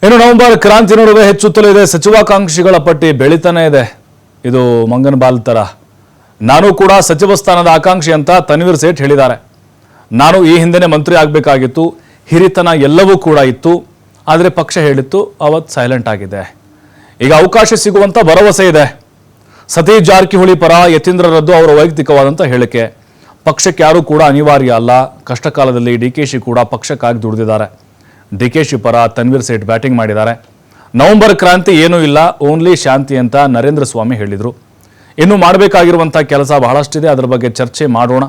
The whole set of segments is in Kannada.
ಇನ್ನು ನವೆಂಬರ್ ಕ್ರಾಂತಿ ನಡುವೆ ಹೆಚ್ಚುತ್ತಲಿದೆ ಸಚಿವಾಕಾಂಕ್ಷಿಗಳ ಪಟ್ಟಿ ಬೆಳೀತಾನೆ ಇದೆ. ಇದು ಮಂಗನ ಬಾಲ್ ತರ. ನಾನು ಕೂಡ ಸಚಿವ ಸ್ಥಾನದ ಆಕಾಂಕ್ಷಿ ಅಂತ ತನ್ವೀರ್ ಸೇಠ್ ಹೇಳಿದ್ದಾರೆ. ನಾನು ಈ ಹಿಂದೆನೇ ಮಂತ್ರಿ ಆಗಬೇಕಾಗಿತ್ತು, ಹಿರಿತನ ಎಲ್ಲವೂ ಕೂಡ ಇತ್ತು, ಆದರೆ ಪಕ್ಷ ಹೇಳಿತ್ತು, ಅವತ್ತು ಸೈಲೆಂಟ್ ಆಗಿದೆ. ಈಗ ಅವಕಾಶ ಸಿಗುವಂತ ಭರವಸೆ ಇದೆ. ಸತೀಶ್ ಜಾರಕಿಹೊಳಿ ಪರ ಯತೀಂದ್ರರದ್ದು ಅವರ ವೈಯಕ್ತಿಕವಾದಂಥ ಹೇಳಿಕೆ. ಪಕ್ಷಕ್ಕೆ ಯಾರೂ ಕೂಡ ಅನಿವಾರ್ಯ ಅಲ್ಲ. ಕಷ್ಟಕಾಲದಲ್ಲಿ ಡಿಕೆಶಿ ಕೂಡ ಪಕ್ಷಕ್ಕಾಗಿ ದುಡಿದಿದ್ದಾರೆ. ಡಿಕೆಶಿ ಪರ ತನ್ವೀರ್ ಸೇಠ್ ಬ್ಯಾಟಿಂಗ್ ಮಾಡಿದ್ದಾರೆ. ನವೆಂಬರ್ ಕ್ರಾಂತಿ ಏನೂ ಇಲ್ಲ, ಓನ್ಲಿ ಶಾಂತಿ ಅಂತ ನರೇಂದ್ರ ಸ್ವಾಮಿ ಹೇಳಿದರು. ಇನ್ನು ಮಾಡಬೇಕಾಗಿರುವಂಥ ಕೆಲಸ ಬಹಳಷ್ಟಿದೆ, ಅದರ ಬಗ್ಗೆ ಚರ್ಚೆ ಮಾಡೋಣ.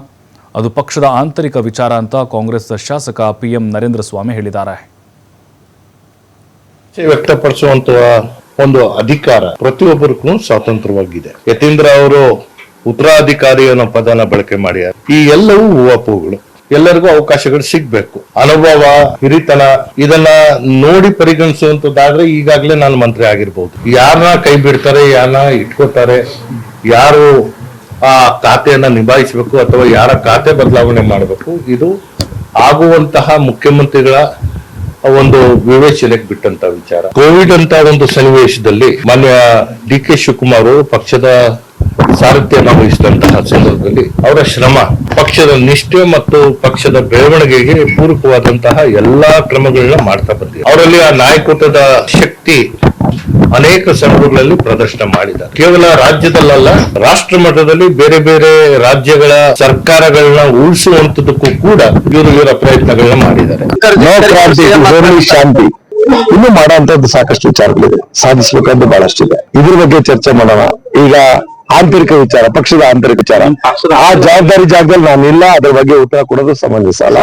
ಅದು ಪಕ್ಷದ ಆಂತರಿಕ ವಿಚಾರ ಅಂತ ಕಾಂಗ್ರೆಸ್ ಶಾಸಕ PM ನರೇಂದ್ರ ಸ್ವಾಮಿ ಹೇಳಿದ್ದಾರೆ. ವ್ಯಕ್ತಪಡಿಸುವಂತ ಒಂದು ಅಧಿಕಾರ ಪ್ರತಿಯೊಬ್ಬರಿಗೂ ಸ್ವಾತಂತ್ರ್ಯವಾಗಿದೆ. ಯತೀಂದ್ರ ಅವರು ಉತ್ತರಾಧಿಕಾರಿ ಅನ್ನೋ ಪದನ ಬಳಕೆ ಮಾಡ್ಯಾರ. ಈ ಎಲ್ಲವೂ ಹೂವಪ್ಪುಗಳು. ಎಲ್ಲರಿಗೂ ಅವಕಾಶಗಳು ಸಿಗ್ಬೇಕು. ಅನುಭವ, ಹಿರಿತನ ಇದನ್ನ ನೋಡಿ ಪರಿಗಣಿಸುವಂತದ್ದಾದ್ರೆ ಈಗಾಗಲೇ ನಾನು ಮಂತ್ರಿ ಆಗಿರ್ಬೋದು. ಯಾರನ್ನ ಕೈ ಬಿಡ್ತಾರೆ, ಯಾರನ್ನ ಇಟ್ಕೋತಾರೆ, ಯಾರು ಆ ಖಾತೆಯನ್ನ ನಿಭಾಯಿಸಬೇಕು ಅಥವಾ ಯಾರ ಖಾತೆ ಬದಲಾವಣೆ ಮಾಡಬೇಕು, ಇದು ಆಗುವಂತಹ ಮುಖ್ಯಮಂತ್ರಿಗಳ ಒಂದು ವಿವೇಚನೆಗೆ ಬಿಟ್ಟಂತ ವಿಚಾರ. ಕೋವಿಡ್ ಅಂತ ಒಂದು ಸನ್ನಿವೇಶದಲ್ಲಿ ಮಾನ್ಯ DK ಶಿವಕುಮಾರ್ ಅವರು ಪಕ್ಷದ ಸಾರಥ್ಯವನ್ನು ವಹಿಸಿದಂತಹ ಸಂದರ್ಭದಲ್ಲಿ ಅವರ ಶ್ರಮ, ಪಕ್ಷದ ನಿಷ್ಠೆ ಮತ್ತು ಪಕ್ಷದ ಬೆಳವಣಿಗೆಗೆ ಪೂರಕವಾದಂತಹ ಎಲ್ಲಾ ಕ್ರಮಗಳನ್ನ ಮಾಡ್ತಾ ಬಂದಿದೆ. ಅವರಲ್ಲಿ ಆ ನಾಯಕತ್ವದ ಶಕ್ತಿ ಅನೇಕ ಸಂದರ್ಭಗಳಲ್ಲಿ ಪ್ರದರ್ಶನ ಮಾಡಿದ್ದಾರೆ. ಕೇವಲ ರಾಜ್ಯದಲ್ಲ, ರಾಷ್ಟ್ರ ಮಟ್ಟದಲ್ಲಿ ಬೇರೆ ಬೇರೆ ರಾಜ್ಯಗಳ ಸರ್ಕಾರಗಳನ್ನ ಉಳಿಸುವಂತದಕ್ಕೂ ಕೂಡ ಇವರ ಪ್ರಯತ್ನಗಳನ್ನ ಮಾಡಿದ್ದಾರೆ. ಶಾಂತಿ ಇನ್ನು ಮಾಡುವಂತದ್ದು ಸಾಕಷ್ಟು ವಿಚಾರಗಳಿದೆ, ಸಾಧಿಸಬೇಕಂತ ಬಹಳಷ್ಟಿದೆ. ಇದ್ರ ಬಗ್ಗೆ ಚರ್ಚೆ ಮಾಡೋಣ. ಈಗ ಆಂತರಿಕ ವಿಚಾರ, ಪಕ್ಷದ ಆಂತರಿಕ ವಿಚಾರ, ಆ ಜವಾಬ್ದಾರಿ ಜಾಗದಲ್ಲಿ ನಾನಿಲ್ಲ, ಅದ್ರ ಬಗ್ಗೆ ಉತ್ತರ ಕೊಡೋದು ಸಮಂಜಸ ಅಲ್ಲ.